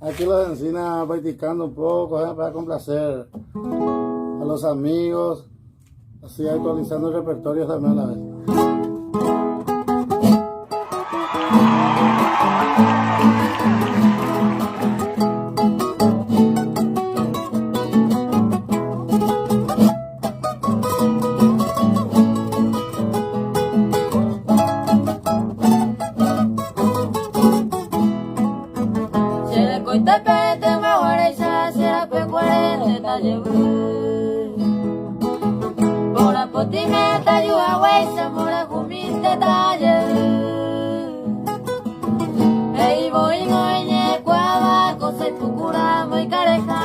Aquí los encinas practicando un poco, para complacer a los amigos, así actualizando el repertorio también a la vez. Bora potimeta jua weisa mora kumite taje. Ei boy ngoine kwaba kosai pukura moi careja.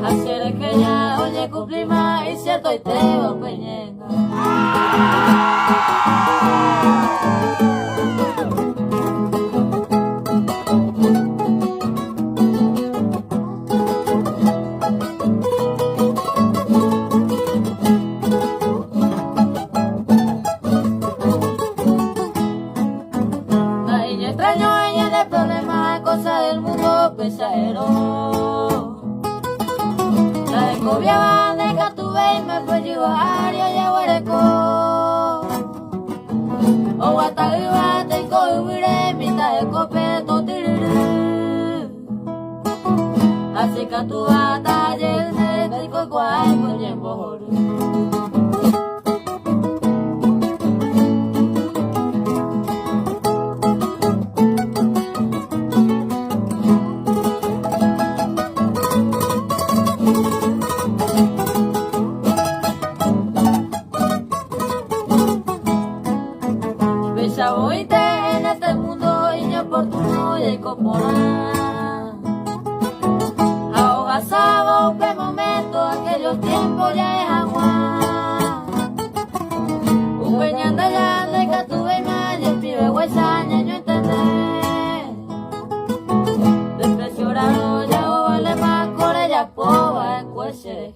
Hacer que ya oye cumplima y cierto y te va peñendo. Pesajero, la escobiaba de Catuve y me fue llevar y allá huereco. O guatariba tengo y huiré mitad de copeto tiriri. Así que tu batalla se me dijo cuál por tiempo. Oíste en este mundo inoportuno y incorporar. Ahora sábado, un momento, aquellos tiempos ya es agua. Un peñando allá de Catuve y mal, y el pibe huesaña, yo entendé. Desprecio raro, ya o vale más, corre ya poba, en cuese.